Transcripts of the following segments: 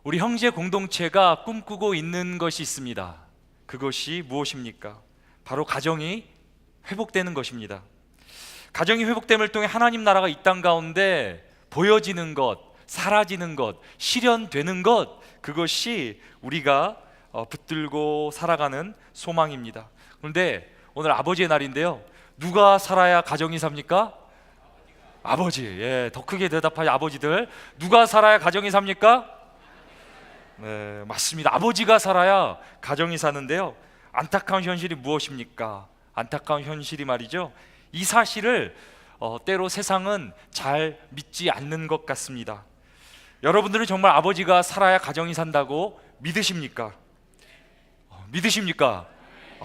우리 형제 공동체가 꿈꾸고 있는 것이 있습니다. 그것이 무엇입니까? 바로 가정이 회복되는 것입니다. 가정이 회복됨을 통해 하나님 나라가 이 땅 가운데 보여지는 것, 사라지는 것, 실현되는 것, 그것이 우리가 붙들고 살아가는 소망입니다. 그런데 오늘 아버지의 날인데요, 누가 살아야 가정이 삽니까? 아버지. 예, 더 크게 대답하죠. 아버지들, 누가 살아야 가정이 삽니까? 네, 맞습니다. 아버지가 살아야 가정이 사는데요, 안타까운 현실이 무엇입니까? 안타까운 현실이 말이죠, 이 사실을 때로 세상은 잘 믿지 않는 것 같습니다. 여러분들은 정말 아버지가 살아야 가정이 산다고 믿으십니까? 믿으십니까?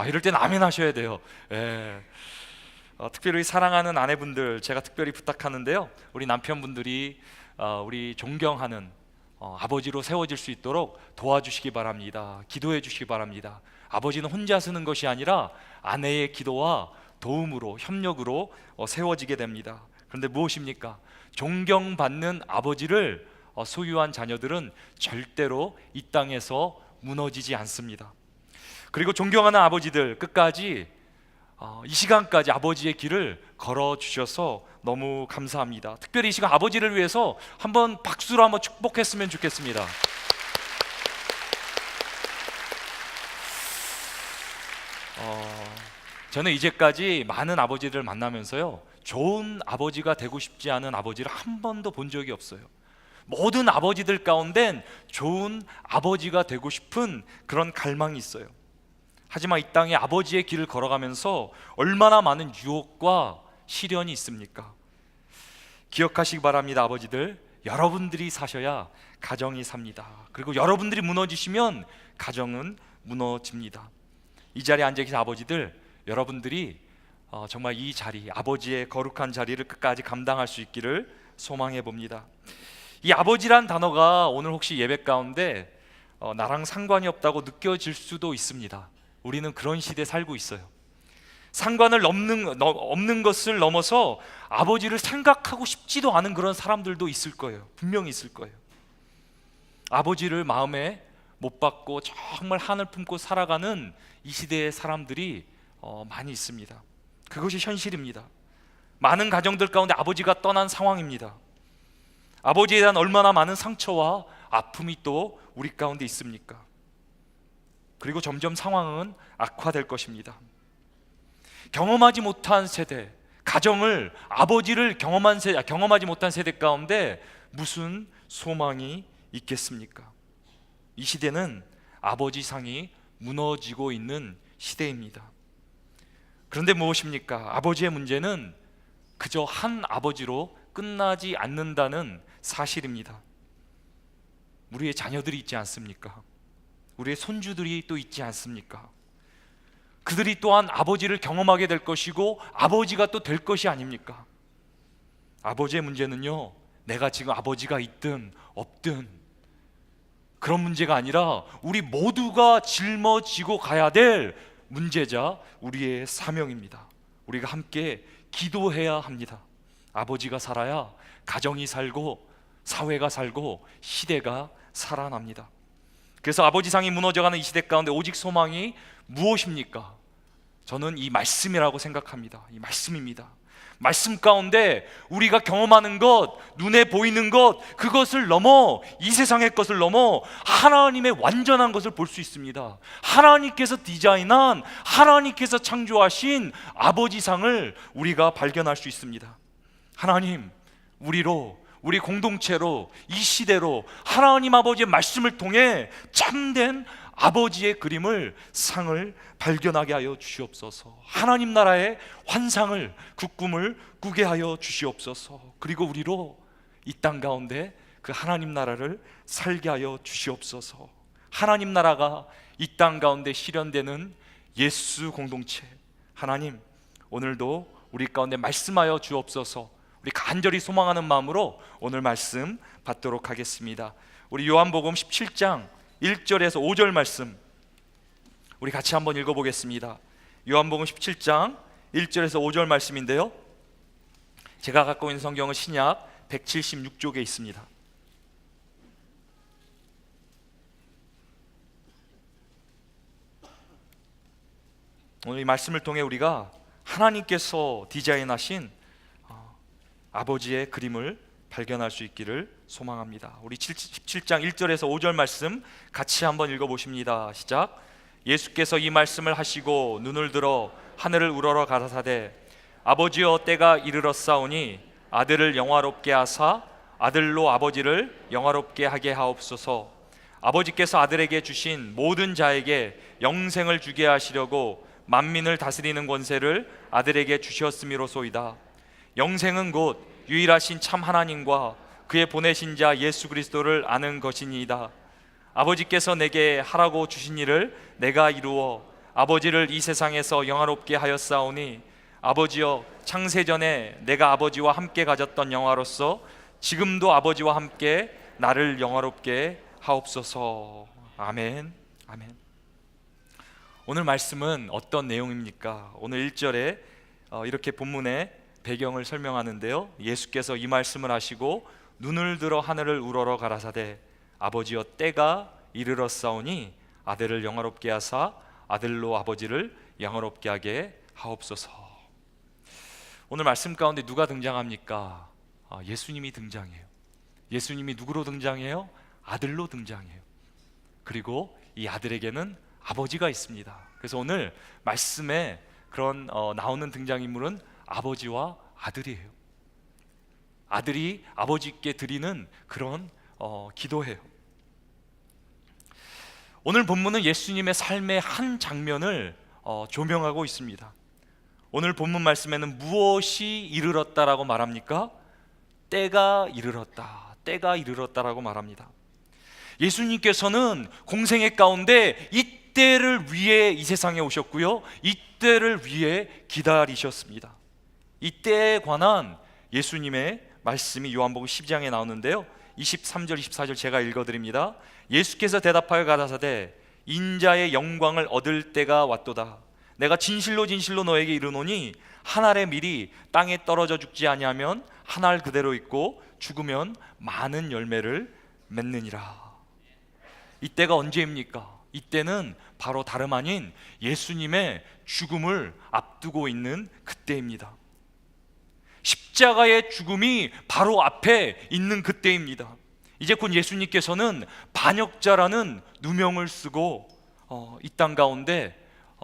이럴 땐 아멘 하셔야 돼요. 예. 특별히 사랑하는 아내분들, 제가 특별히 부탁하는데요, 우리 남편분들이 우리 존경하는 아버지로 세워질 수 있도록 도와주시기 바랍니다. 기도해 주시기 바랍니다. 아버지는 혼자 서는 것이 아니라 아내의 기도와 도움으로, 협력으로 세워지게 됩니다. 그런데 무엇입니까? 존경받는 아버지를 소유한 자녀들은 절대로 이 땅에서 무너지지 않습니다. 그리고 존경하는 아버지들, 끝까지 이 시간까지 아버지의 길을 걸어주셔서 너무 감사합니다. 특별히 이 시간 아버지를 위해서 한번 박수로 한번 축복했으면 좋겠습니다. 저는 이제까지 많은 아버지들을 만나면서요, 좋은 아버지가 되고 싶지 않은 아버지를 한 번도 본 적이 없어요. 모든 아버지들 가운데는 좋은 아버지가 되고 싶은 그런 갈망이 있어요. 하지만 이 땅에 아버지의 길을 걸어가면서 얼마나 많은 유혹과 시련이 있습니까? 기억하시기 바랍니다. 아버지들, 여러분들이 사셔야 가정이 삽니다. 그리고 여러분들이 무너지시면 가정은 무너집니다. 이 자리에 앉아 계신 아버지들, 여러분들이 정말 이 자리, 아버지의 거룩한 자리를 끝까지 감당할 수 있기를 소망해 봅니다. 이 아버지란 단어가 오늘 혹시 예배 가운데 나랑 상관이 없다고 느껴질 수도 있습니다. 우리는 그런 시대에 살고 있어요. 상관을 없는 것을 넘어서 아버지를 생각하고 싶지도 않은 그런 사람들도 있을 거예요. 분명히 있을 거예요. 아버지를 마음에 못 받고 정말 한을 품고 살아가는 이 시대의 사람들이 많이 있습니다. 그것이 현실입니다. 많은 가정들 가운데 아버지가 떠난 상황입니다. 아버지에 대한 얼마나 많은 상처와 아픔이 또 우리 가운데 있습니까? 그리고 점점 상황은 악화될 것입니다. 경험하지 못한 세대, 가정을, 아버지를 경험하지 못한 세대 가운데 무슨 소망이 있겠습니까? 이 시대는 아버지 상이 무너지고 있는 시대입니다. 그런데 무엇입니까? 아버지의 문제는 그저 한 아버지로 끝나지 않는다는 사실입니다. 우리의 자녀들이 있지 않습니까? 우리의 손주들이 또 있지 않습니까? 그들이 또한 아버지를 경험하게 될 것이고 아버지가 또 될 것이 아닙니까? 아버지의 문제는요, 내가 지금 아버지가 있든 없든 그런 문제가 아니라 우리 모두가 짊어지고 가야 될 문제자, 우리의 사명입니다. 우리가 함께 기도해야 합니다. 아버지가 살아야 가정이 살고 사회가 살고 시대가 살아납니다. 그래서 아버지상이 무너져가는 이 시대 가운데 오직 소망이 무엇입니까? 저는 이 말씀이라고 생각합니다. 이 말씀입니다. 말씀 가운데 우리가 경험하는 것, 눈에 보이는 것, 그것을 넘어, 이 세상의 것을 넘어 하나님의 완전한 것을 볼 수 있습니다. 하나님께서 디자인한, 하나님께서 창조하신 아버지상을 우리가 발견할 수 있습니다. 하나님, 우리 공동체로, 이 시대로 하나님 아버지의 말씀을 통해 참된 아버지의 그림을, 상을 발견하게 하여 주시옵소서. 하나님 나라의 환상을, 그 꿈을 꾸게 하여 주시옵소서. 그리고 우리로 이 땅 가운데 그 하나님 나라를 살게 하여 주시옵소서. 하나님 나라가 이 땅 가운데 실현되는 예수 공동체, 하나님, 오늘도 우리 가운데 말씀하여 주옵소서. 우리 간절히 소망하는 마음으로 오늘 말씀 받도록 하겠습니다. 우리 요한복음 17장 1절에서 5절 말씀 우리 같이 한번 읽어보겠습니다. 요한복음 17장 1절에서 5절 말씀인데요, 제가 갖고 있는 성경은 신약 176쪽에 있습니다. 오늘 이 말씀을 통해 우리가 하나님께서 디자인하신 아버지의 그림을 발견할 수 있기를 소망합니다. 우리 17장 1절에서 5절 말씀 같이 한번 읽어보십니다. 시작. 예수께서 이 말씀을 하시고 눈을 들어 하늘을 우러러 가라사대 아버지여 때가 이르렀사오니 아들을 영화롭게 하사 아들로 아버지를 영화롭게 하게 하옵소서. 아버지께서 아들에게 주신 모든 자에게 영생을 주게 하시려고 만민을 다스리는 권세를 아들에게 주셨음이로소이다. 영생은 곧 유일하신 참 하나님과 그의 보내신 자 예수 그리스도를 아는 것이니이다. 아버지께서 내게 하라고 주신 일을 내가 이루어 아버지를 이 세상에서 영화롭게 하였사오니 아버지여 창세전에 내가 아버지와 함께 가졌던 영화로서 지금도 아버지와 함께 나를 영화롭게 하옵소서. 아멘. 아멘. 오늘 말씀은 어떤 내용입니까? 오늘 1절에 이렇게 본문의 배경을 설명하는데요, 예수께서 이 말씀을 하시고 눈을 들어 하늘을 우러러 가라사대 아버지여 때가 이르렀사오니 아들을 영화롭게 하사 아들로 아버지를 영화롭게 하게 하옵소서. 오늘 말씀 가운데 누가 등장합니까? 예수님이 등장해요. 예수님이 누구로 등장해요? 아들로 등장해요. 그리고 이 아들에게는 아버지가 있습니다. 그래서 오늘 말씀에 그런 나오는 등장인물은 아버지와 아들이에요. 아들이 아버지께 드리는 그런 기도예요. 오늘 본문은 예수님의 삶의 한 장면을 조명하고 있습니다. 오늘 본문 말씀에는 무엇이 이르렀다라고 말합니까? 때가 이르렀다, 때가 이르렀다라고 말합니다. 예수님께서는 공생애 가운데 이 때를 위해 이 세상에 오셨고요, 이 때를 위해 기다리셨습니다. 이 때에 관한 예수님의 말씀이 요한복음 12장에 나오는데요, 23절 24절 제가 읽어드립니다. 예수께서 대답하여 가라사대 인자의 영광을 얻을 때가 왔도다. 내가 진실로 진실로 너에게 이르노니 한 알의 밀이 땅에 떨어져 죽지 아니하면 한 알 그대로 있고 죽으면 많은 열매를 맺느니라. 이때가 언제입니까? 이때는 바로 다름 아닌 예수님의 죽음을 앞두고 있는 그때입니다. 십자가의 죽음이 바로 앞에 있는 그때입니다. 이제 곧 예수님께서는 반역자라는 누명을 쓰고 이 땅 가운데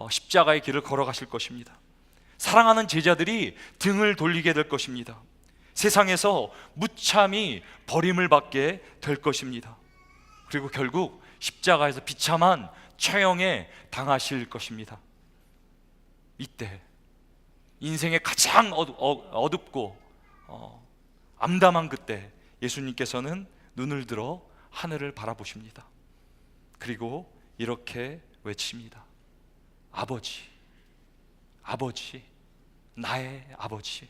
십자가의 길을 걸어가실 것입니다. 사랑하는 제자들이 등을 돌리게 될 것입니다. 세상에서 무참히 버림을 받게 될 것입니다. 그리고 결국 십자가에서 비참한 처형에 당하실 것입니다. 이때 인생의 가장 어둡고 암담한 그때 예수님께서는 눈을 들어 하늘을 바라보십니다. 그리고 이렇게 외칩니다. 아버지, 아버지, 나의 아버지.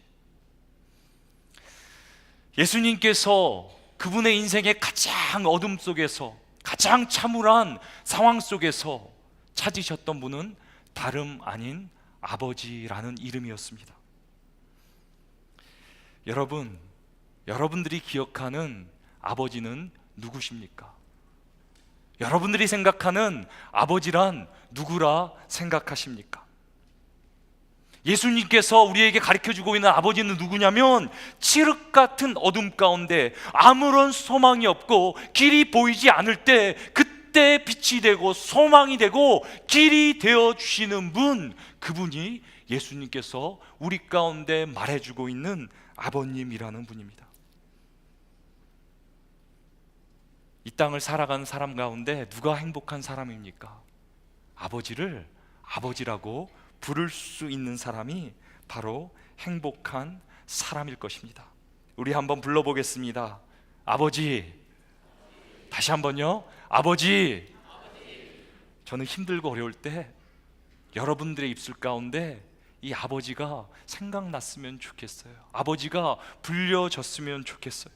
예수님께서 그분의 인생의 가장 어둠 속에서, 가장 참울한 상황 속에서 찾으셨던 분은 다름 아닌 아버지라는 이름이었습니다. 여러분, 여러분들이 기억하는 아버지는 누구십니까? 여러분들이 생각하는 아버지란 누구라 생각하십니까? 예수님께서 우리에게 가르쳐주고 있는 아버지는 누구냐면, 칠흑 같은 어둠 가운데 아무런 소망이 없고 길이 보이지 않을 때 그때 빛이 되고 소망이 되고 길이 되어주시는 분, 그분이 예수님께서 우리 가운데 말해주고 있는 아버님이라는 분입니다. 이 땅을 살아가는 사람 가운데 누가 행복한 사람입니까? 아버지를 아버지라고 부를 수 있는 사람이 바로 행복한 사람일 것입니다. 우리 한번 불러보겠습니다. 아버지. 다시 한번요. 아버지. 저는 힘들고 어려울 때 여러분들의 입술 가운데 이 아버지가 생각났으면 좋겠어요. 아버지가 불려졌으면 좋겠어요.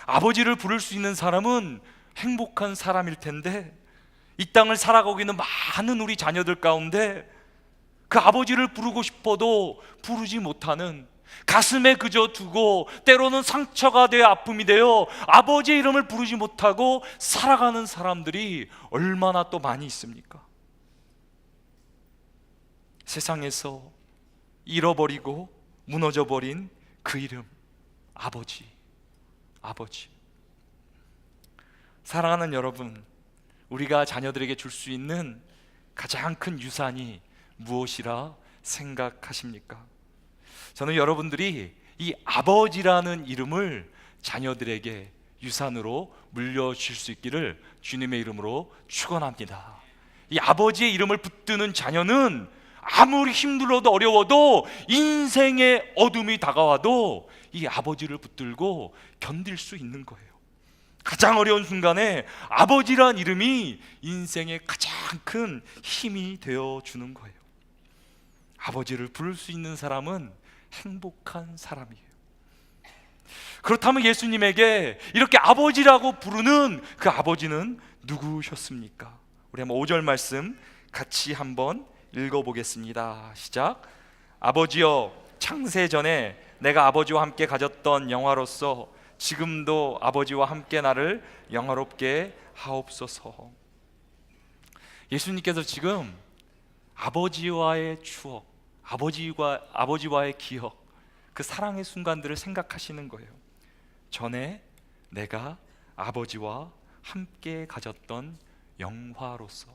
아버지를 부를 수 있는 사람은 행복한 사람일 텐데, 이 땅을 살아가고 있는 많은 우리 자녀들 가운데 그 아버지를 부르고 싶어도 부르지 못하는, 가슴에 그저 두고 때로는 상처가 되어 아픔이 되어 아버지의 이름을 부르지 못하고 살아가는 사람들이 얼마나 또 많이 있습니까? 세상에서 잃어버리고 무너져 버린 그 이름, 아버지. 아버지. 사랑하는 여러분, 우리가 자녀들에게 줄 수 있는 가장 큰 유산이 무엇이라 생각하십니까? 저는 여러분들이 이 아버지라는 이름을 자녀들에게 유산으로 물려주실 수 있기를 주님의 이름으로 축원합니다. 이 아버지의 이름을 붙드는 자녀는 아무리 힘들어도 어려워도 인생의 어둠이 다가와도 이 아버지를 붙들고 견딜 수 있는 거예요. 가장 어려운 순간에 아버지란 이름이 인생의 가장 큰 힘이 되어주는 거예요. 아버지를 부를 수 있는 사람은 행복한 사람이에요. 그렇다면 예수님에게 이렇게 아버지라고 부르는 그 아버지는 누구셨습니까? 우리 한번 5절 말씀 같이 한번 읽어보겠습니다. 시작. 아버지여, 창세 전에 내가 아버지와 함께 가졌던 영화로서 지금도 아버지와 함께 나를 영화롭게 하옵소서. 예수님께서 지금 아버지와의 추억, 아버지와의 기억, 그 사랑의 순간들을 생각하시는 거예요. 전에 내가 아버지와 함께 가졌던 영화로서.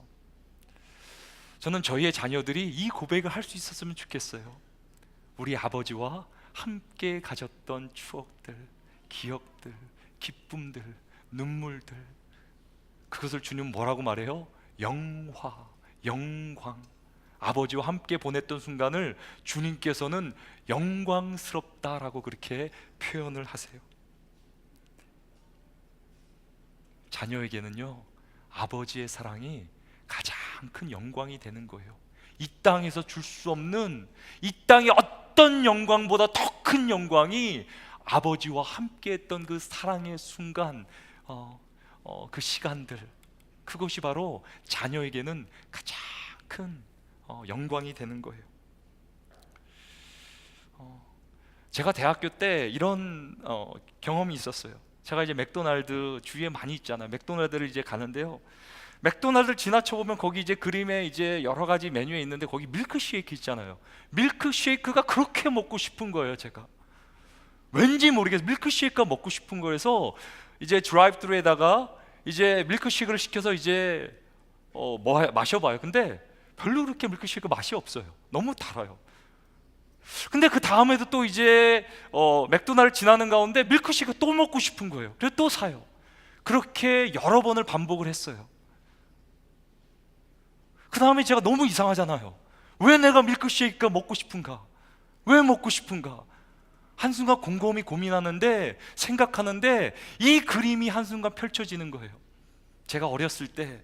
저는 저희의 자녀들이 이 고백을 할 수 있었으면 좋겠어요. 우리 아버지와 함께 가졌던 추억들, 기억들, 기쁨들, 눈물들, 그것을 주님 뭐라고 말해요? 영화, 영광. 아버지와 함께 보냈던 순간을 주님께서는 영광스럽다라고 그렇게 표현을 하세요. 자녀에게는요, 아버지의 사랑이 가장 큰 영광이 되는 거예요. 이 땅에서 줄 수 없는, 이 땅의 어떤 영광보다 더 큰 영광이 아버지와 함께했던 그 사랑의 순간, 그 시간들, 그것이 바로 자녀에게는 가장 큰 영광이 되는 거예요. 제가 대학교 때 이런 경험이 있었어요. 제가 이제 맥도날드 주위에 많이 있잖아요. 맥도날드를 이제 가는데요, 맥도날드를 지나쳐 보면 거기 이제 그림에 이제 여러 가지 메뉴에 있는데 거기 밀크쉐이크 있잖아요. 밀크쉐이크가 그렇게 먹고 싶은 거예요. 제가 왠지 모르겠어요. 밀크쉐이크가 먹고 싶은 거여서 이제 드라이브트루에다가 이제 밀크쉐이크를 시켜서 이제 마셔봐요. 근데 별로 그렇게 밀크쉐이크 맛이 없어요. 너무 달아요. 근데 그 다음에도 또 이제 맥도날드 지나는 가운데 밀크쉐이크 또 먹고 싶은 거예요. 그래서 또 사요. 그렇게 여러 번을 반복을 했어요. 그 다음에 제가 너무 이상하잖아요. 왜 내가 밀크쉐이크가 먹고 싶은가? 왜 먹고 싶은가? 한순간 곰곰이 고민하는데, 생각하는데 이 그림이 한순간 펼쳐지는 거예요. 제가 어렸을 때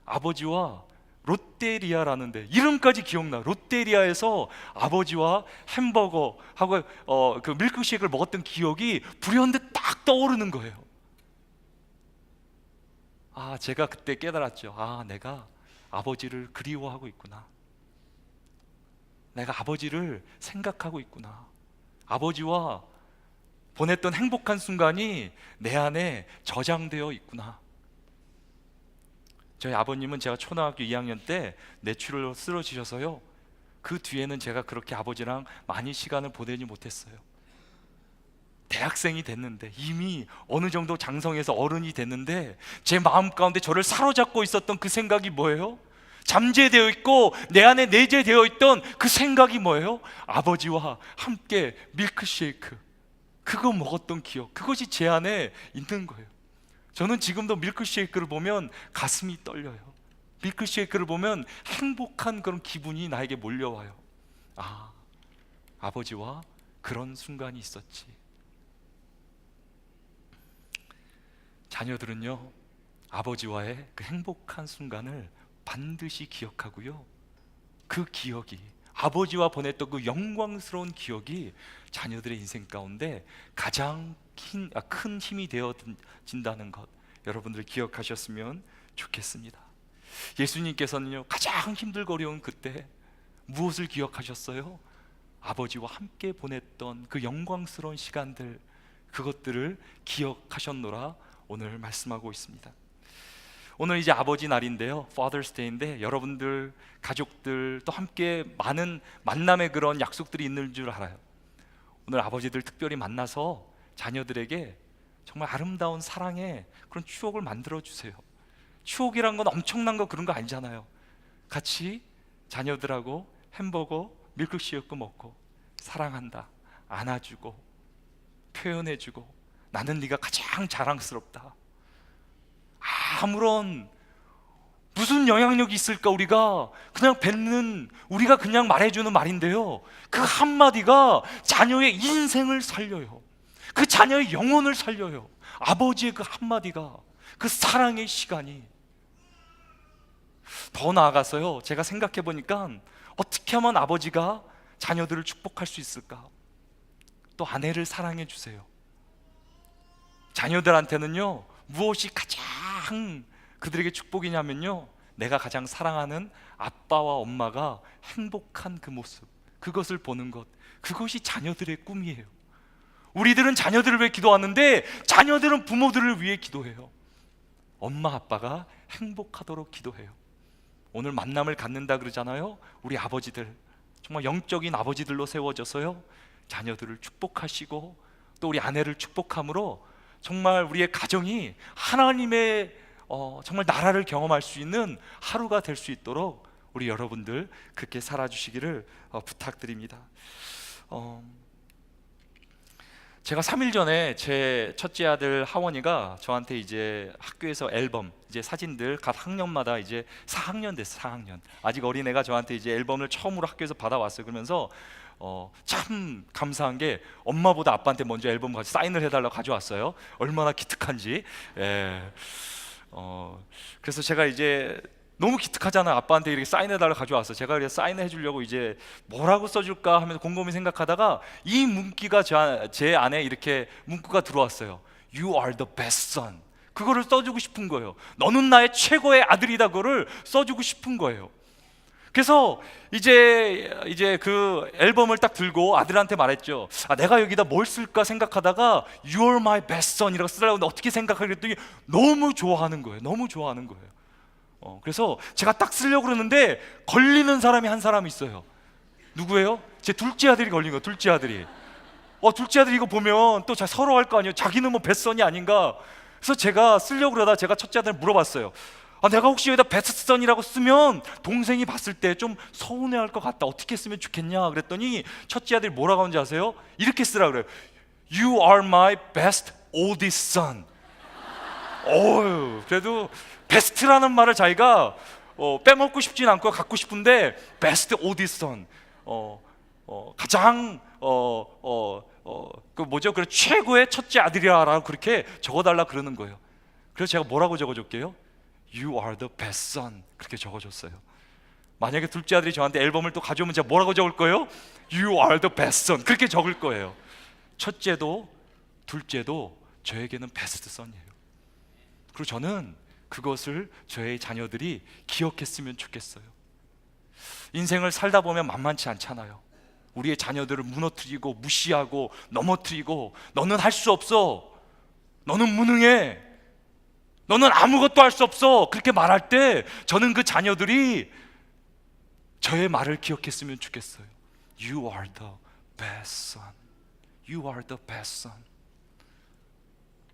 아버지와 롯데리아라는 데, 이름까지 기억나. 롯데리아에서 아버지와 햄버거하고 그 밀크쉐이크를 먹었던 기억이 불현듯 딱 떠오르는 거예요. 제가 그때 깨달았죠. 내가 아버지를 그리워하고 있구나. 내가 아버지를 생각하고 있구나. 아버지와 보냈던 행복한 순간이 내 안에 저장되어 있구나. 저희 아버님은 제가 초등학교 2학년 때 뇌출혈로 쓰러지셔서요, 그 뒤에는 제가 그렇게 아버지랑 많이 시간을 보내지 못했어요. 대학생이 됐는데, 이미 어느 정도 장성해서 어른이 됐는데, 제 마음 가운데 저를 사로잡고 있었던 그 생각이 뭐예요? 잠재되어 있고 내 안에 내재되어 있던 그 생각이 뭐예요? 아버지와 함께 밀크쉐이크, 그거 먹었던 기억, 그것이 제 안에 있는 거예요. 저는 지금도 밀크쉐이크를 보면 가슴이 떨려요. 밀크쉐이크를 보면 행복한 그런 기분이 나에게 몰려와요. 아버지와 그런 순간이 있었지. 자녀들은요, 아버지와의 그 행복한 순간을 반드시 기억하고요, 그 기억이, 아버지와 보냈던 그 영광스러운 기억이 자녀들의 인생 가운데 가장 큰 힘이 되어진다는 것, 여러분들 기억하셨으면 좋겠습니다. 예수님께서는요, 가장 힘들고 어려운 그때 무엇을 기억하셨어요? 아버지와 함께 보냈던 그 영광스러운 시간들, 그것들을 기억하셨노라 오늘 말씀하고 있습니다. 오늘 이제 아버지 날인데요, Father's Day인데 여러분들 가족들 또 함께 많은 만남의 그런 약속들이 있는 줄 알아요. 오늘 아버지들 특별히 만나서 자녀들에게 정말 아름다운 사랑의 그런 추억을 만들어 주세요. 추억이란 건 엄청난 거 그런 거 아니잖아요. 같이 자녀들하고 햄버거 밀크시어크 먹고 사랑한다, 안아주고 표현해주고 나는 네가 가장 자랑스럽다. 아무런 무슨 영향력이 있을까? 우리가 그냥 뱉는, 우리가 그냥 말해주는 말인데요, 그 한마디가 자녀의 인생을 살려요. 그 자녀의 영혼을 살려요. 아버지의 그 한마디가, 그 사랑의 시간이. 더 나아가서요, 제가 생각해 보니까 어떻게 하면 아버지가 자녀들을 축복할 수 있을까? 또 아내를 사랑해 주세요. 자녀들한테는요, 무엇이 가장 그들에게 축복이냐면요, 내가 가장 사랑하는 아빠와 엄마가 행복한 그 모습, 그것을 보는 것, 그것이 자녀들의 꿈이에요. 우리들은 자녀들을 위해 기도하는데 자녀들은 부모들을 위해 기도해요. 엄마 아빠가 행복하도록 기도해요. 오늘 만남을 갖는다 그러잖아요. 우리 아버지들, 정말 영적인 아버지들로 세워져서요, 자녀들을 축복하시고 또 우리 아내를 축복함으로 정말 우리의 가정이 하나님의 정말 나라를 경험할 수 있는 하루가 될 수 있도록 우리 여러분들 그렇게 살아주시기를 부탁드립니다. 제가 3일 전에 제 첫째 아들 하원이가 저한테 이제 학교에서 앨범, 이제 사진들 각 학년마다 이제 4학년 됐어요. 4학년 아직 어린애가 저한테 이제 앨범을 처음으로 학교에서 받아왔어요. 그러면서 참 감사한 게 엄마보다 아빠한테 먼저 앨범 가지고 사인을 해달라고 가져왔어요. 얼마나 기특한지. 예. 그래서 제가 이제 너무 기특하잖아요. 아빠한테 이렇게 사인해달라고 가져왔어요. 제가 그래서 사인해 주려고 이제 뭐라고 써줄까 하면서 곰곰이 생각하다가 이 문구가 제 안에 이렇게 문구가 들어왔어요. You are the best son. 그거를 써주고 싶은 거예요. 너는 나의 최고의 아들이다. 그거를 써주고 싶은 거예요. 그래서 이제 그 앨범을 딱 들고 아들한테 말했죠. 내가 여기다 뭘 쓸까 생각하다가 You're my best son이라고 쓰라고 했는데 어떻게 생각하게 했더니 너무 좋아하는 거예요. 너무 좋아하는 거예요. 그래서 제가 딱 쓰려고 그러는데 걸리는 사람이 한 사람 있어요. 누구예요? 제 둘째 아들이 걸린 거예요. 둘째 아들이. 둘째 아들이 이거 보면 또 서로 할 거 아니에요. 자기는 뭐 베스선이 아닌가. 그래서 제가 쓰려고 그러다 제가 첫째 아들한테 물어봤어요. 내가 혹시 여기다 베스트선이라고 쓰면 동생이 봤을 때 좀 서운해할 것 같다. 어떻게 쓰면 좋겠냐 그랬더니 첫째 아들이 뭐라고 하는지 아세요? 이렇게 쓰라 그래요. You are my best oldest son. 그래도 베스트라는 말을 자기가 빼먹고 싶진 않고 갖고 싶은데 베스트 oldest son, 가장 그 뭐죠? 그래 최고의 첫째 아들이라고 그렇게 적어달라 그러는 거예요. 그래서 제가 뭐라고 적어줄게요? You are the best son. 그렇게 적어줬어요. 만약에 둘째 아들이 저한테 앨범을 또 가져오면 제가 뭐라고 적을 거예요? You are the best son. 그렇게 적을 거예요. 첫째도 둘째도 저에게는 베스트 선이에요. 그리고 저는 그것을 저의 자녀들이 기억했으면 좋겠어요. 인생을 살다 보면 만만치 않잖아요. 우리의 자녀들을 무너뜨리고 무시하고 넘어뜨리고 너는 할 수 없어, 너는 무능해, 너는 아무것도 할 수 없어, 그렇게 말할 때 저는 그 자녀들이 저의 말을 기억했으면 좋겠어요. You are the best son. You are the best son.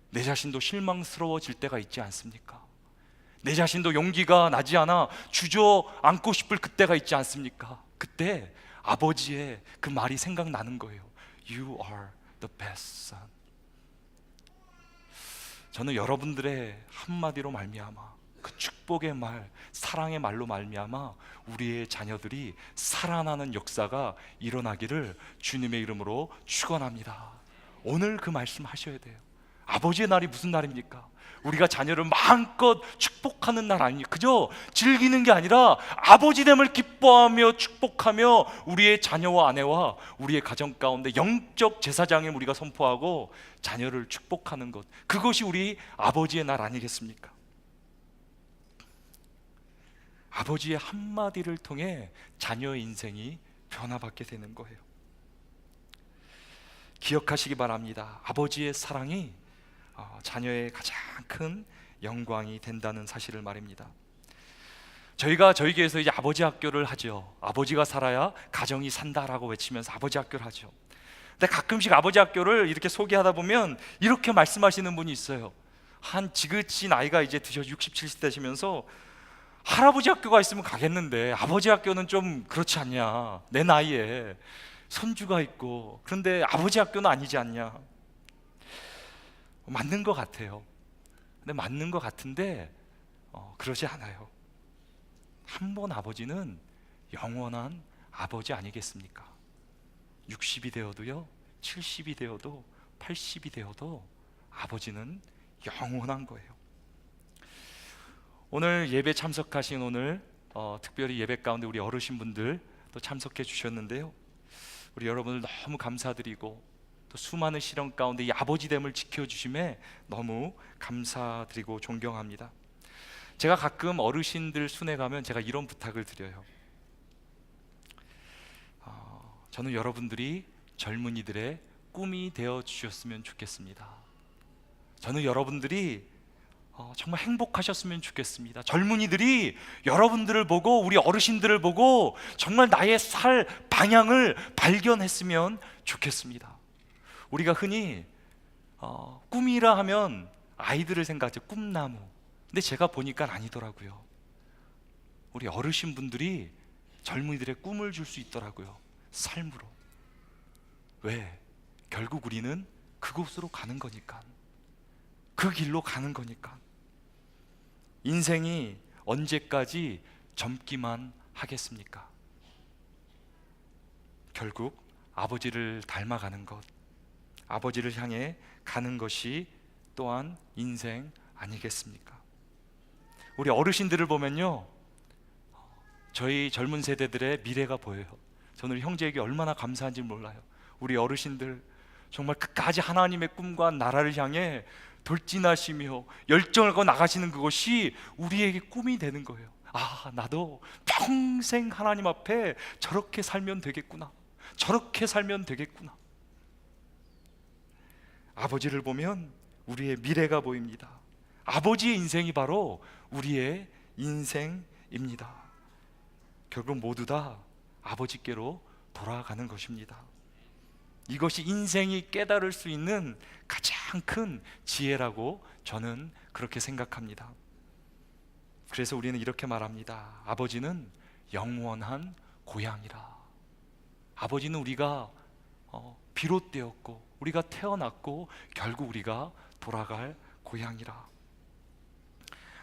내 자신도 실망스러워질 때가 있지 않습니까? 내 자신도 용기가 나지 않아 주저앉고 싶을 그때가 있지 않습니까? 그때 아버지의 그 말이 생각나는 거예요. You are the best son. 저는 여러분들의 한마디로 말미암아, 그 축복의 말, 사랑의 말로 말미암아 우리의 자녀들이 살아나는 역사가 일어나기를 주님의 이름으로 축원합니다. 오늘 그 말씀 하셔야 돼요. 아버지의 날이 무슨 날입니까? 우리가 자녀를 마음껏 축복하는 날 아니에요. 그저 즐기는 게 아니라 아버지됨을 기뻐하며 축복하며 우리의 자녀와 아내와 우리의 가정 가운데 영적 제사장을 우리가 선포하고 자녀를 축복하는 것, 그것이 우리 아버지의 날 아니겠습니까? 아버지의 한마디를 통해 자녀의 인생이 변화받게 되는 거예요. 기억하시기 바랍니다. 아버지의 사랑이 자녀의 가장 큰 영광이 된다는 사실을 말입니다. 저희가 저희 교회에서 이제 아버지 학교를 하죠. 아버지가 살아야 가정이 산다라고 외치면서 아버지 학교를 하죠. 근데 가끔씩 아버지 학교를 이렇게 소개하다 보면 이렇게 말씀하시는 분이 있어요. 한 지긋이 나이가 이제 드셔 60, 70 되시면서 할아버지 학교가 있으면 가겠는데 아버지 학교는 좀 그렇지 않냐, 내 나이에 손주가 있고. 그런데 아버지 학교는 아니지 않냐. 맞는 것 같아요. 근데 맞는 것 같은데 그러지 않아요. 한 번 아버지는 영원한 아버지 아니겠습니까? 60이 되어도요, 70이 되어도 80이 되어도 아버지는 영원한 거예요. 오늘 예배 참석하신 특별히 예배 가운데 우리 어르신분들 또 참석해 주셨는데요, 우리 여러분을 너무 감사드리고 또 수많은 시련 가운데 이 아버지됨을 지켜주심에 너무 감사드리고 존경합니다. 제가 가끔 어르신들 순회 가면 제가 이런 부탁을 드려요. 저는 여러분들이 젊은이들의 꿈이 되어 주셨으면 좋겠습니다. 저는 여러분들이 정말 행복하셨으면 좋겠습니다. 젊은이들이 여러분들을 보고, 우리 어르신들을 보고 정말 나의 살 방향을 발견했으면 좋겠습니다. 우리가 흔히 꿈이라 하면 아이들을 생각하죠. 꿈나무. 근데 제가 보니까 아니더라고요. 우리 어르신분들이 젊은이들의 꿈을 줄 수 있더라고요. 삶으로. 왜? 결국 우리는 그곳으로 가는 거니까, 그 길로 가는 거니까. 인생이 언제까지 젊기만 하겠습니까? 결국 아버지를 닮아가는 것, 아버지를 향해 가는 것이 또한 인생 아니겠습니까? 우리 어르신들을 보면요, 저희 젊은 세대들의 미래가 보여요. 저는 형제에게 얼마나 감사한지 몰라요. 우리 어르신들 정말 끝까지 하나님의 꿈과 나라를 향해 돌진하시며 열정을 갖고 나가시는 그것이 우리에게 꿈이 되는 거예요. 아, 나도 평생 하나님 앞에 저렇게 살면 되겠구나, 저렇게 살면 되겠구나. 아버지를 보면 우리의 미래가 보입니다. 아버지의 인생이 바로 우리의 인생입니다. 결국 모두 다 아버지께로 돌아가는 것입니다. 이것이 인생이 깨달을 수 있는 가장 큰 지혜라고 저는 그렇게 생각합니다. 그래서 우리는 이렇게 말합니다. 아버지는 영원한 고향이라. 아버지는 우리가 비롯되었고, 우리가 태어났고, 결국 우리가 돌아갈 고향이라.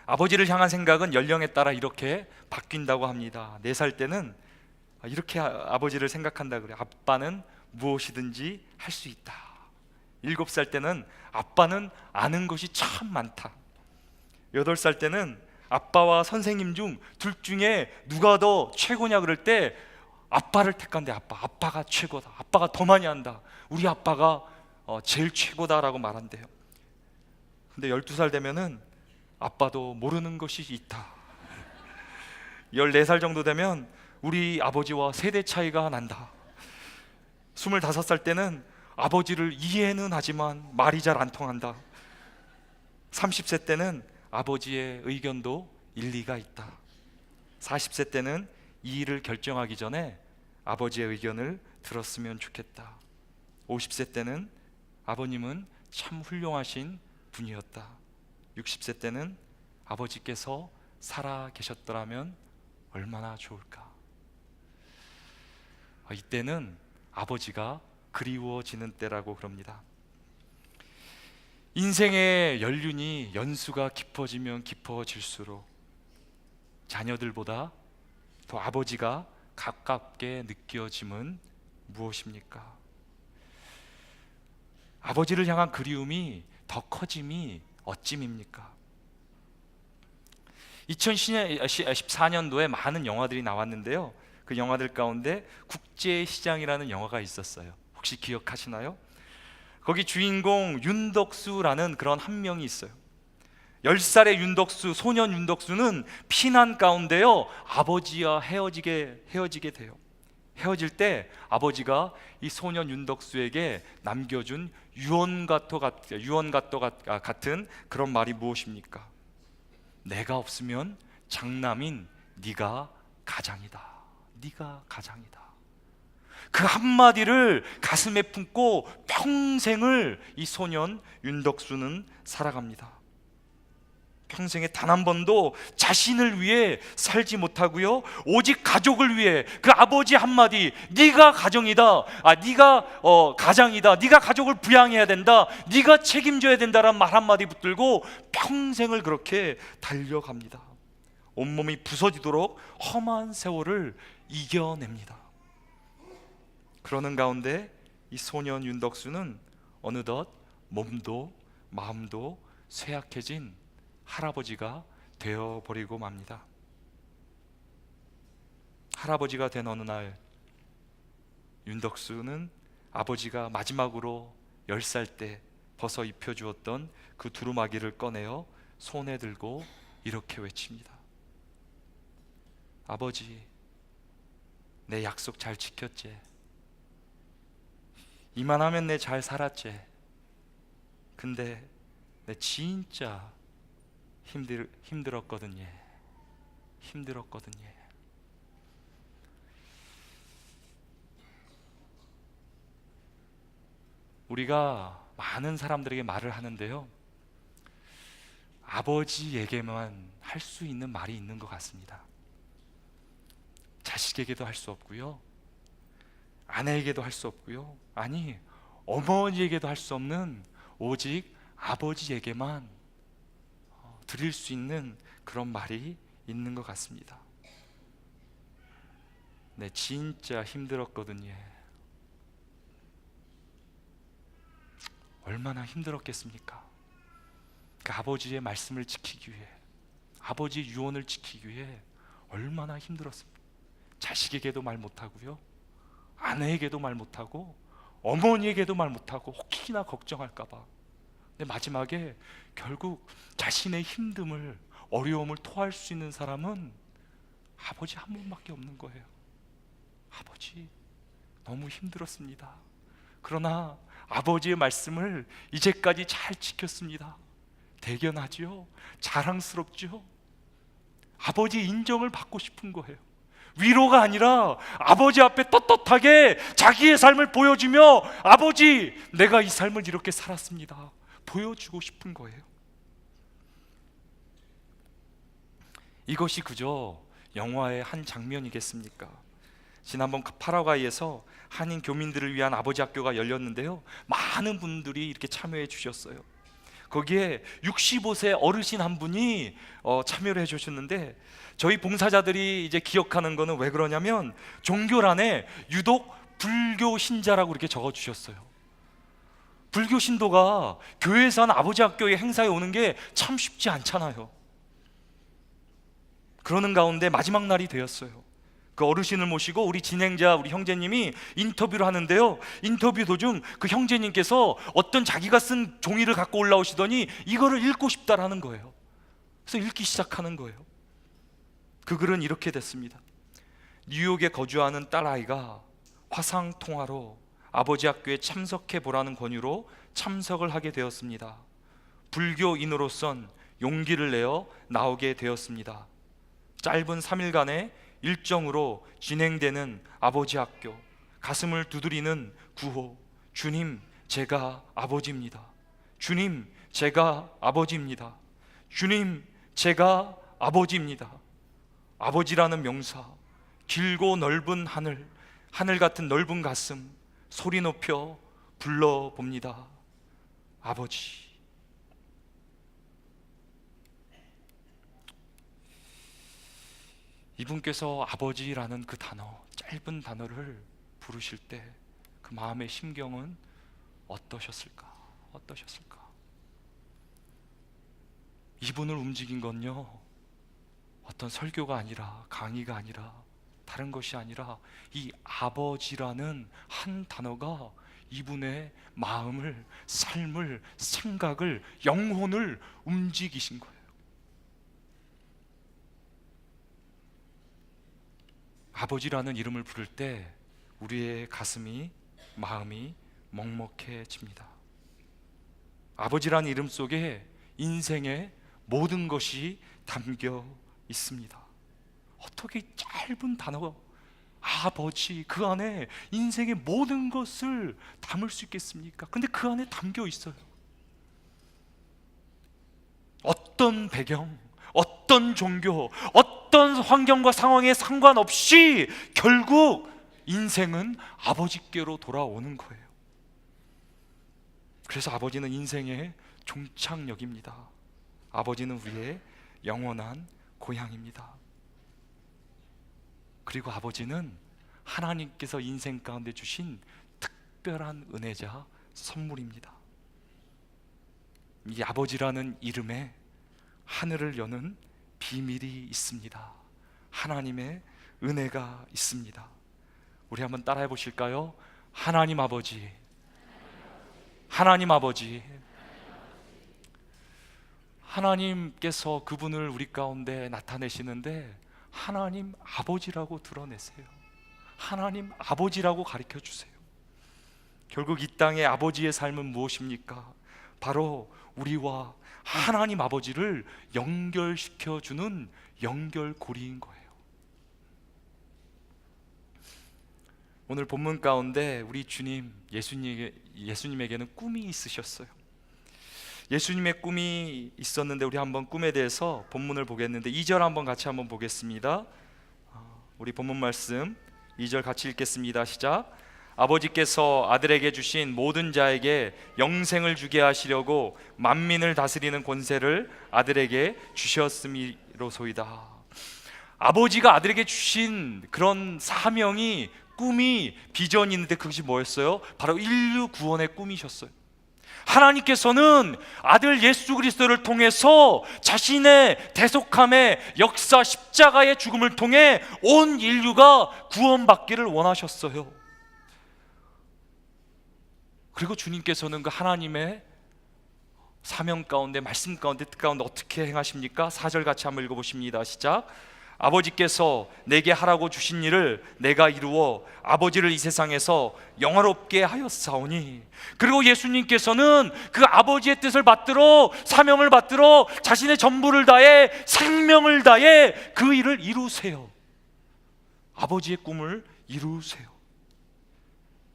아버지를 향한 생각은 연령에 따라 이렇게 바뀐다고 합니다. 4살 때는 이렇게 아버지를 생각한다 그래요. 아빠는 무엇이든지 할 수 있다. 7살 때는 아빠는 아는 것이 참 많다. 8살 때는 아빠와 선생님 중 둘 중에 누가 더 최고냐 그럴 때 아빠를 택한대. 아빠가 최고다. 아빠가 더 많이 한다. 우리 아빠가 제일 최고다라고 말한대요. 근데 12살 되면은 아빠도 모르는 것이 있다. 14살 정도 되면 우리 아버지와 세대 차이가 난다. 25살 때는 아버지를 이해는 하지만 말이 잘 안 통한다. 30세 때는 아버지의 의견도 일리가 있다. 40세 때는 이 일을 결정하기 전에 아버지의 의견을 들었으면 좋겠다. 50세 때는 아버님은 참 훌륭하신 분이었다. 60세 때는 아버지께서 살아 계셨더라면 얼마나 좋을까. 이때는 아버지가 그리워지는 때라고 그럽니다. 인생의 연륜이 연수가 깊어지면 깊어질수록 자녀들보다 더 아버지가 가깝게 느껴짐은 무엇입니까? 아버지를 향한 그리움이 더 커짐이 어찜입니까? 2014년도에 많은 영화들이 나왔는데요, 그 영화들 가운데 국제시장이라는 영화가 있었어요. 혹시 기억하시나요? 거기 주인공 윤덕수라는 그런 한 명이 있어요. 10살의 윤덕수, 소년 윤덕수는 피난 가운데요, 아버지와 헤어지게 돼요. 헤어질 때 아버지가 이 소년 윤덕수에게 남겨준 유언과도 같은 그런 말이 무엇입니까? 내가 없으면 장남인 네가 가장이다. 네가 가장이다. 그 한마디를 가슴에 품고 평생을 이 소년 윤덕수는 살아갑니다. 평생에 단 한 번도 자신을 위해 살지 못하고요, 오직 가족을 위해 그 아버지 한마디, 네가 가정이다, 네가 가장이다, 네가 가족을 부양해야 된다, 네가 책임져야 된다라는 말 한마디 붙들고 평생을 그렇게 달려갑니다. 온몸이 부서지도록 험한 세월을 이겨냅니다. 그러는 가운데 이 소년 윤덕수는 어느덧 몸도 마음도 쇠약해진 할아버지가 되어버리고 맙니다. 할아버지가 된 어느 날, 윤덕수는 아버지가 마지막으로 10살 때 벗어 입혀주었던 그 두루마기를 꺼내어 손에 들고 이렇게 외칩니다. 아버지, 내 약속 잘 지켰지? 이만하면 내 잘 살았지? 근데 내 진짜 힘들었거든요. 우리가 많은 사람들에게 말을 하는데요, 아버지에게만 할 수 있는 말이 있는 것 같습니다. 자식에게도 할 수 없고요, 아내에게도 할 수 없고요, 아니 어머니에게도 할 수 없는 오직 아버지에게만 드릴 수 있는 그런 말이 있는 것 같습니다. 네, 진짜 힘들었거든요. 얼마나 힘들었겠습니까? 그 아버지의 말씀을 지키기 위해, 아버지의 유언을 지키기 위해 얼마나 힘들었습니까? 자식에게도 말 못하고요, 아내에게도 말 못하고, 어머니에게도 말 못하고, 혹시나 걱정할까봐. 근데 마지막에 결국 자신의 힘듦을, 어려움을 토할 수 있는 사람은 아버지 한 분밖에 없는 거예요. 아버지, 너무 힘들었습니다. 그러나 아버지의 말씀을 이제까지 잘 지켰습니다. 대견하지요? 자랑스럽죠? 아버지의 인정을 받고 싶은 거예요. 위로가 아니라 아버지 앞에 떳떳하게 자기의 삶을 보여주며, 아버지, 내가 이 삶을 이렇게 살았습니다, 보여주고 싶은 거예요. 이것이 그저 영화의 한 장면이겠습니까? 지난번 파라과이에서 한인 교민들을 위한 아버지 학교가 열렸는데요, 많은 분들이 이렇게 참여해 주셨어요. 거기에 65세 어르신 한 분이 참여를 해주셨는데, 저희 봉사자들이 이제 기억하는 거는 왜 그러냐면, 종교란에 유독 불교 신자라고 이렇게 적어주셨어요. 불교 신도가 교회에서 한 아버지 학교의 행사에 오는 게 참 쉽지 않잖아요. 그러는 가운데 마지막 날이 되었어요. 그 어르신을 모시고 우리 진행자, 우리 형제님이 인터뷰를 하는데요, 인터뷰 도중 그 형제님께서 어떤 자기가 쓴 종이를 갖고 올라오시더니 이거를 읽고 싶다라는 거예요. 그래서 읽기 시작하는 거예요. 그 글은 이렇게 됐습니다. 뉴욕에 거주하는 딸아이가 화상통화로 아버지 학교에 참석해 보라는 권유로 참석을 하게 되었습니다. 불교인으로선 용기를 내어 나오게 되었습니다. 짧은 3일간의 일정으로 진행되는 아버지 학교, 가슴을 두드리는 구호, 주님, 제가 아버지입니다. 주님, 제가 아버지입니다. 주님, 제가 아버지입니다. 아버지라는 명사, 길고 넓은 하늘, 하늘 같은 넓은 가슴, 소리 높여 불러봅니다. 아버지. 이분께서 아버지라는 그 단어, 짧은 단어를 부르실 때 그 마음의 심경은 어떠셨을까? 이분을 움직인 건요, 어떤 설교가 아니라, 강의가 아니라, 다른 것이 아니라 이 아버지라는 한 단어가 이분의 마음을, 삶을, 생각을, 영혼을 움직이신 거예요. 아버지라는 이름을 부를 때 우리의 가슴이, 마음이 먹먹해집니다. 아버지라는 이름 속에 인생의 모든 것이 담겨 있습니다. 어떻게 짧은 단어 아버지, 그 안에 인생의 모든 것을 담을 수 있겠습니까? 근데 그 안에 담겨 있어요. 어떤 배경, 어떤 종교, 어떤 환경과 상황에 상관없이 결국 인생은 아버지께로 돌아오는 거예요. 그래서 아버지는 인생의 종착역입니다. 아버지는 우리의 영원한 고향입니다. 그리고 아버지는 하나님께서 인생 가운데 주신 특별한 은혜자, 선물입니다. 이 아버지라는 이름에 하늘을 여는 비밀이 있습니다. 하나님의 은혜가 있습니다. 우리 한번 따라해 보실까요? 하나님 아버지, 하나님 아버지. 하나님께서 그분을 우리 가운데 나타내시는데 하나님 아버지라고 드러내세요. 하나님 아버지라고 가르쳐 주세요. 결국 이 땅의 아버지의 삶은 무엇입니까? 바로 우리와 하나님 아버지를 연결시켜 주는 연결고리인 거예요. 오늘 본문 가운데 우리 주님 예수님에게는 꿈이 있으셨어요. 예수님의 꿈이 있었는데 우리 한번 꿈에 대해서 본문을 보겠는데 2절 한번 같이 한번 보겠습니다. 우리 본문 말씀 2절 같이 읽겠습니다. 시작. 아버지께서 아들에게 주신 모든 자에게 영생을 주게 하시려고 만민을 다스리는 권세를 아들에게 주셨음이로소이다. 아버지가 아들에게 주신 그런 사명이, 꿈이, 비전이 있는데 그것이 뭐였어요? 바로 인류 구원의 꿈이셨어요. 하나님께서는 아들 예수 그리스도를 통해서 자신의 대속함의 역사, 십자가의 죽음을 통해 온 인류가 구원받기를 원하셨어요. 그리고 주님께서는 그 하나님의 사명 가운데, 말씀 가운데, 뜻 가운데 어떻게 행하십니까? 4절 같이 한번 읽어보십니다. 시작. 아버지께서 내게 하라고 주신 일을 내가 이루어 아버지를 이 세상에서 영화롭게 하였사오니. 그리고 예수님께서는 그 아버지의 뜻을 받들어, 사명을 받들어 자신의 전부를 다해, 생명을 다해 그 일을 이루세요. 아버지의 꿈을 이루세요.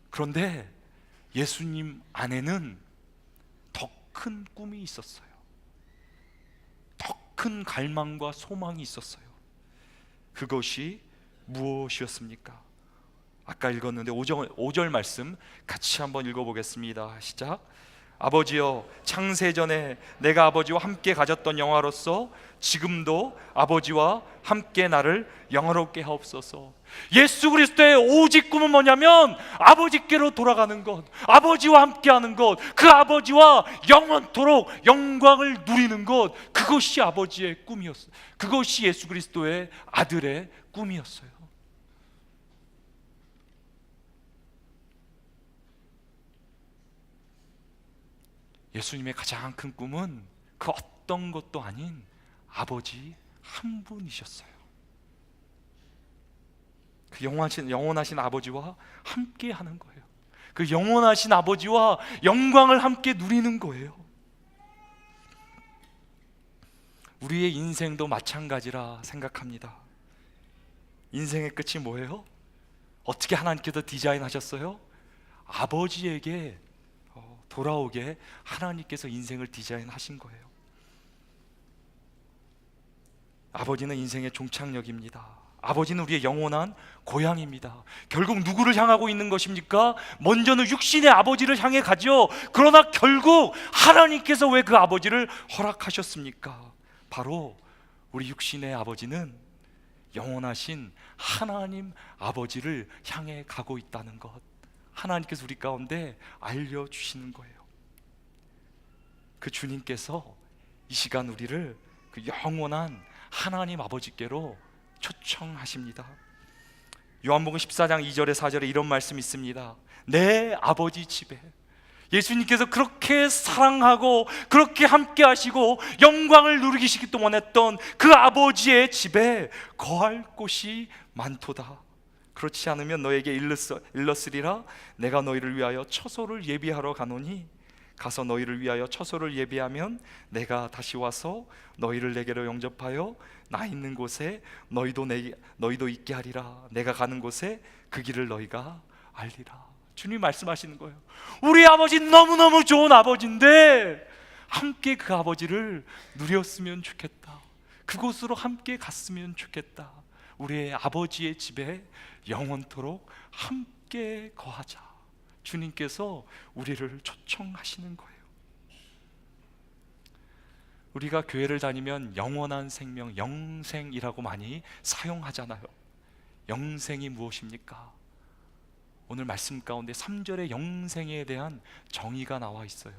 그런데 예수님 안에는 더 큰 꿈이 있었어요. 더 큰 갈망과 소망이 있었어요. 그것이 무엇이었습니까? 아까 읽었는데 5절 말씀 같이 한번 읽어보겠습니다. 시작. 아버지여, 창세전에 내가 아버지와 함께 가졌던 영화로서 지금도 아버지와 함께 나를 영화롭게 하옵소서. 예수 그리스도의 오직 꿈은 뭐냐면 아버지께로 돌아가는 것, 아버지와 함께하는 것, 그 아버지와 영원토록 영광을 누리는 것, 그것이 아버지의 꿈이었어요. 그것이 예수 그리스도의 아들의 꿈이었어요. 예수님의 가장 큰 꿈은 그 어떤 것도 아닌 아버지 한 분이셨어요. 그 영원하신 아버지와 함께 하는 거예요. 그 영원하신 아버지와 영광을 함께 누리는 거예요. 우리의 인생도 마찬가지라 생각합니다. 인생의 끝이 뭐예요? 어떻게 하나님께서 디자인하셨어요? 아버지에게 돌아오게 하나님께서 인생을 디자인하신 거예요. 아버지는 인생의 종착역입니다. 아버지는 우리의 영원한 고향입니다. 결국 누구를 향하고 있는 것입니까? 먼저는 육신의 아버지를 향해 가죠. 그러나 결국 하나님께서 왜 그 아버지를 허락하셨습니까? 바로 우리 육신의 아버지는 영원하신 하나님 아버지를 향해 가고 있다는 것, 하나님께서 우리 가운데 알려주시는 거예요. 그 주님께서 이 시간 우리를 그 영원한 하나님 아버지께로 초청하십니다. 요한복음 14장 2절에 4절에 이런 말씀이 있습니다. 내 아버지 집에, 예수님께서 그렇게 사랑하고 그렇게 함께 하시고 영광을 누리시기도 원했던 그 아버지의 집에 거할 곳이 많도다. 그렇지 않으면 너에게 일렀으리라. 내가 너희를 위하여 처소를 예비하러 가노니 가서 너희를 위하여 처소를 예비하면 내가 다시 와서 너희를 내게로 영접하여 나 있는 곳에 너희도 있게 하리라. 내가 가는 곳에 그 길을 너희가 알리라. 주님 말씀하시는 거예요. 우리 아버지 너무너무 좋은 아버지인데 함께 그 아버지를 누렸으면 좋겠다. 그곳으로 함께 갔으면 좋겠다. 우리의 아버지의 집에 영원토록 함께 거하자. 주님께서 우리를 초청하시는 거예요. 우리가 교회를 다니면 영원한 생명, 영생이라고 많이 사용하잖아요. 영생이 무엇입니까? 오늘 말씀 가운데 3절의 영생에 대한 정의가 나와 있어요.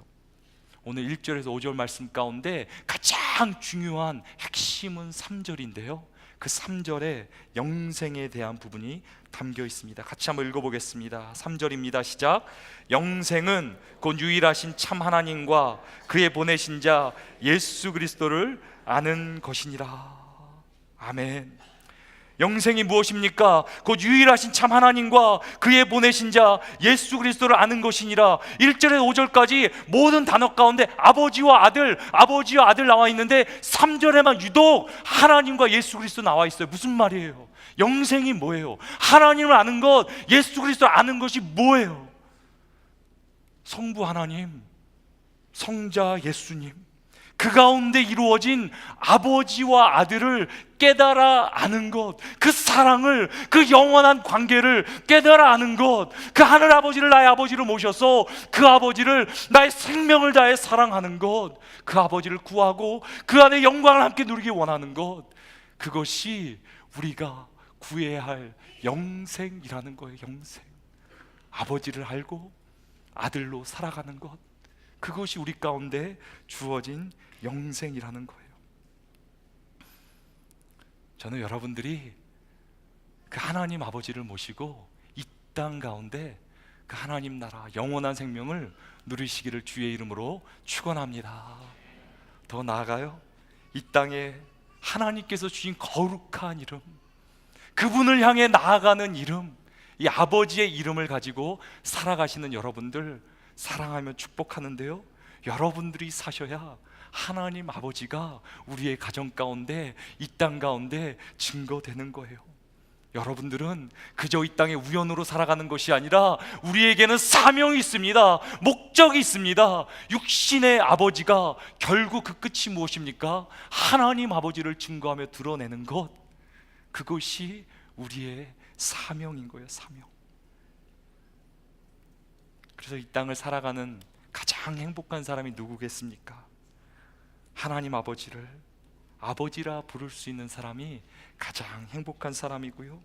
오늘 1절에서 5절 말씀 가운데 가장 중요한 핵심은 3절인데요, 그 3절에 영생에 대한 부분이 담겨 있습니다. 같이 한번 읽어보겠습니다. 3절입니다. 시작. 영생은 곧 유일하신 참 하나님과 그의 보내신 자 예수 그리스도를 아는 것이니라. 아멘. 영생이 무엇입니까? 곧 유일하신 참 하나님과 그의 보내신 자 예수 그리스도를 아는 것이니라. 1절에서 5절까지 모든 단어 가운데 아버지와 아들 나와 있는데 3절에만 유독 하나님과 예수 그리스도 나와 있어요. 무슨 말이에요? 영생이 뭐예요? 하나님을 아는 것, 예수 그리스도를 아는 것이 뭐예요? 성부 하나님, 성자 예수님, 그 가운데 이루어진 아버지와 아들을 깨달아 아는 것, 그 사랑을, 그 영원한 관계를 깨달아 아는 것, 그 하늘 아버지를 나의 아버지로 모셔서 그 아버지를 나의 생명을 다해 사랑하는 것, 그 아버지를 구하고 그 안에 영광을 함께 누리기 원하는 것, 그것이 우리가 구해야 할 영생이라는 거예요. 영생. 아버지를 알고 아들로 살아가는 것, 그것이 우리 가운데 주어진 영생이라는 거예요. 저는 여러분들이 그 하나님 아버지를 모시고 이 땅 가운데 그 하나님 나라 영원한 생명을 누리시기를 주의 이름으로 축원합니다. 더 나아가요, 이 땅에 하나님께서 주신 거룩한 이름, 그분을 향해 나아가는 이름, 이 아버지의 이름을 가지고 살아가시는 여러분들 사랑하며 축복하는데요, 여러분들이 사셔야 하나님 아버지가 우리의 가정 가운데, 이 땅 가운데 증거되는 거예요. 여러분들은 그저 이 땅에 우연으로 살아가는 것이 아니라 우리에게는 사명이 있습니다. 목적이 있습니다. 육신의 아버지가 결국 그 끝이 무엇입니까? 하나님 아버지를 증거하며 드러내는 것, 그것이 우리의 사명인 거예요. 사명. 그래서 이 땅을 살아가는 가장 행복한 사람이 누구겠습니까? 하나님 아버지를 아버지라 부를 수 있는 사람이 가장 행복한 사람이고요,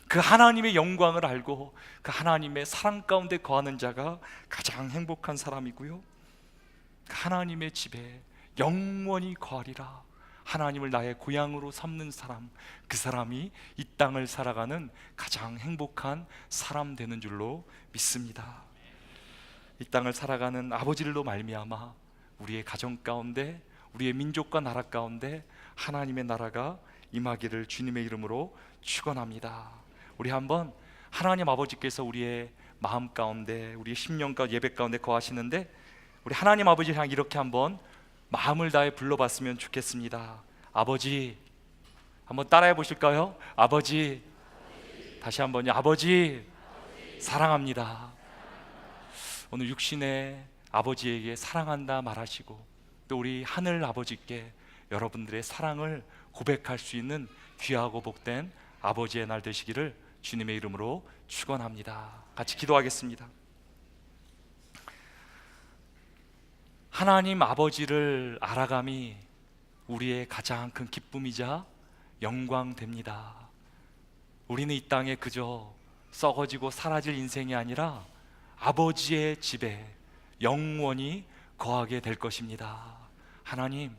그 하나님의 영광을 알고 그 하나님의 사랑 가운데 거하는 자가 가장 행복한 사람이고요, 그 하나님의 집에 영원히 거하리라. 하나님을 나의 고향으로 삼는 사람, 그 사람이 이 땅을 살아가는 가장 행복한 사람 되는 줄로 믿습니다. 이 땅을 살아가는 아버지를로 말미암아 우리의 가정 가운데, 우리의 민족과 나라 가운데 하나님의 나라가 임하기를 주님의 이름으로 축원합니다. 우리 한번 하나님 아버지께서 우리의 마음 가운데, 우리의 심령과 예배 가운데 거하시는데 우리 하나님 아버지를 향해 이렇게 한번 마음을 다해 불러봤으면 좋겠습니다. 아버지, 한번 따라해 보실까요? 아버지. 다시 한번요. 아버지, 사랑합니다. 오늘 육신의 아버지에게 사랑한다 말하시고 또 우리 하늘 아버지께 여러분들의 사랑을 고백할 수 있는 귀하고 복된 아버지의 날 되시기를 주님의 이름으로 축원합니다. 같이 기도하겠습니다. 하나님 아버지를 알아감이 우리의 가장 큰 기쁨이자 영광됩니다. 우리는 이 땅에 그저 썩어지고 사라질 인생이 아니라 아버지의 집에 영원히 거하게 될 것입니다. 하나님,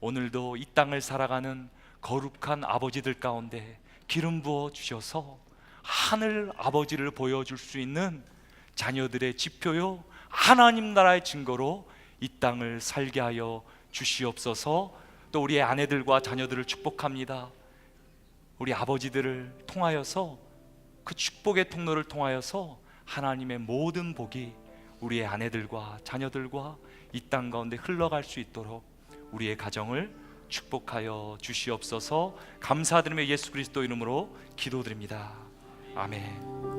오늘도 이 땅을 살아가는 거룩한 아버지들 가운데 기름 부어 주셔서 하늘 아버지를 보여줄 수 있는 자녀들의 지표요, 하나님 나라의 증거로 이 땅을 살게 하여 주시옵소서. 또 우리의 아내들과 자녀들을 축복합니다. 우리 아버지들을 통하여서, 그 축복의 통로를 통하여서 하나님의 모든 복이 우리의 아내들과 자녀들과 이 땅 가운데 흘러갈 수 있도록 우리의 가정을 축복하여 주시옵소서. 감사드리며 예수 그리스도 이름으로 기도드립니다. 아멘.